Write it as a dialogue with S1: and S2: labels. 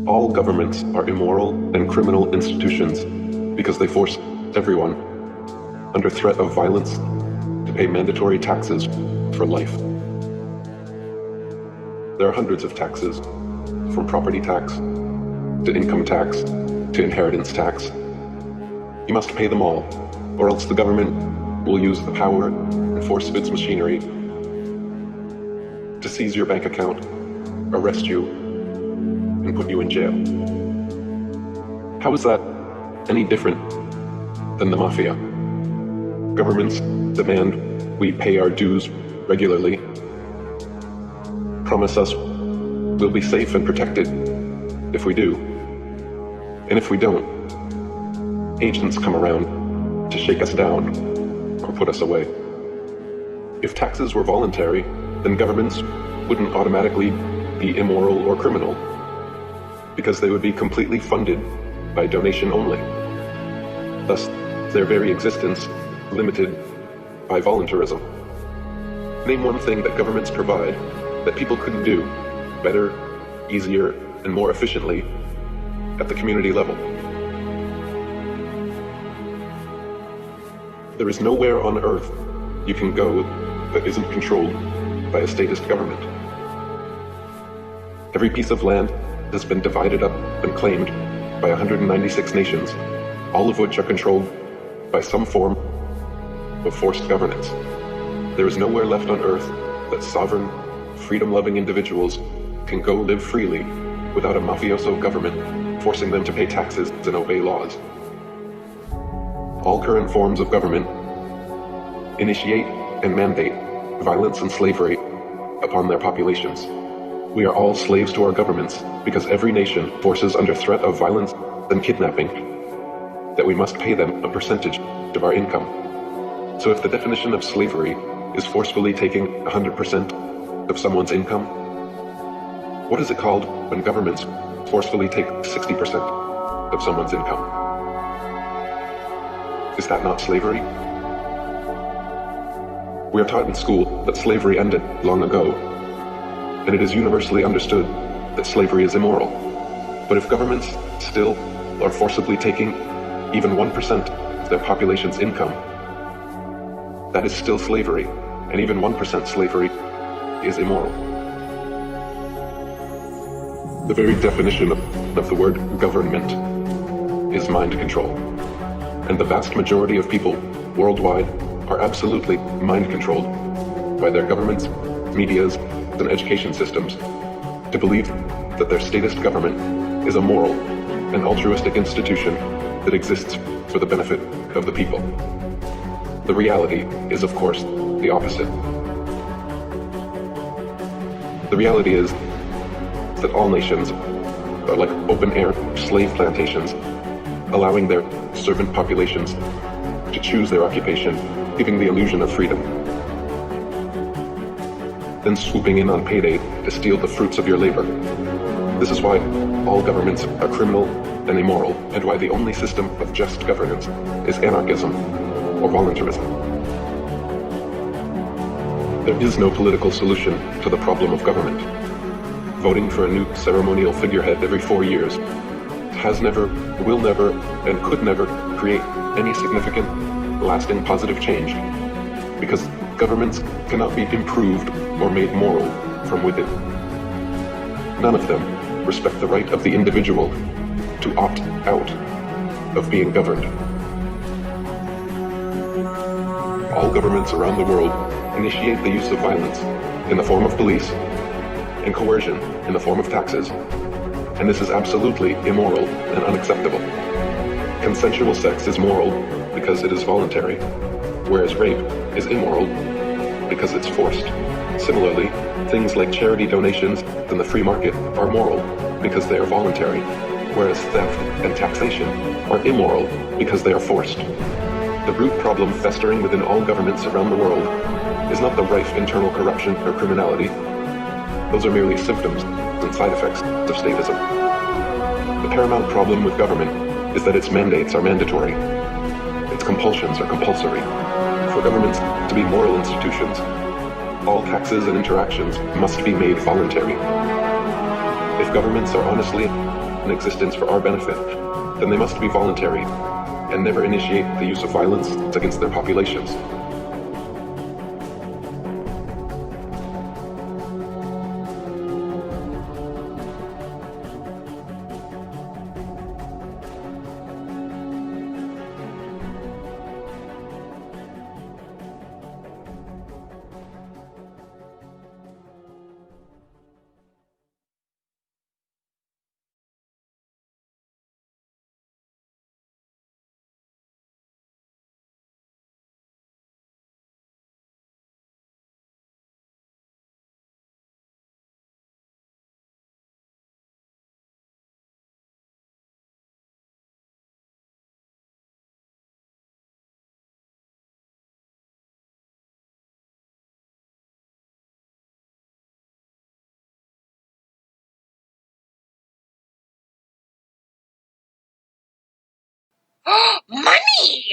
S1: All governments are immoral and criminal institutions because they force everyone, under threat of violence, to pay mandatory taxes for life. There are hundreds of taxes, from property tax to income tax to inheritance tax. You must pay them all, or else the government will use the power and force of its machinery to seize your bank account, arrest you, and put you in jail. How is that any different than the mafia? Governments demand we pay our dues regularly, promise us we'll be safe and protected if we do, and if we don't, agents come around to shake us down or put us away. If taxes were voluntary, then governments wouldn't automatically be immoral or criminal, because they would be completely funded by donation only. Thus, their very existence limited by voluntarism. Name one thing that governments provide that people couldn't do better, easier, and more efficiently at the community level. There is nowhere on earth you can go that isn't controlled by a statist government. Every piece of land has been divided up and claimed by 196 nations, all of which are controlled by some form of forced governance. There is nowhere left on earth that sovereign, freedom-loving individuals can go live freely without a mafioso government forcing them to pay taxes and obey laws. All current forms of government initiate and mandate violence and slavery upon their populations. We are all slaves to our governments because every nation forces under threat of violence and kidnapping that we must pay them a percentage of our income. So if the definition of slavery is forcefully taking 100% of someone's income, what is it called when governments forcefully take 60% of someone's income? Is that not slavery? We are taught in school that slavery ended long ago, and it is universally understood that slavery is immoral. But if governments still are forcibly taking even 1% of their population's income, that is still slavery, and even 1% slavery is immoral. The very definition of the word government is mind control, and the vast majority of people worldwide are absolutely mind controlled by their governments, medias, and education systems to believe that their statist government is a moral and altruistic institution that exists for the benefit of the people. The reality is, of course, the opposite. The reality is that all nations are like open-air slave plantations, allowing their servant populations to choose their occupation, giving the illusion of freedom, then swooping in on payday to steal the fruits of your labor. This is why all governments are criminal and immoral, and why the only system of just governance is anarchism or voluntarism. There is no political solution to the problem of government. Voting for a new ceremonial figurehead every 4 years has never, will never, and could never create any significant, lasting positive change, because governments cannot be improved or made moral from within. None of them respect the right of the individual to opt out of being governed. All governments around the world initiate the use of violence in the form of police and coercion in the form of taxes, and this is absolutely immoral and unacceptable. Consensual sex is moral because it is voluntary, whereas rape is immoral because it's forced. Similarly, things like charity donations and the free market are moral because they are voluntary, whereas theft and taxation are immoral because they are forced. The root problem festering within all governments around the world is not the rife internal corruption or criminality. Those are merely symptoms and side effects of statism. The paramount problem with government is that its mandates are mandatory. Its compulsions are compulsory. For governments to be moral institutions, all taxes and interactions must be made voluntary. If governments are honestly in existence for our benefit, then they must be voluntary and never initiate the use of violence against their populations.
S2: Money!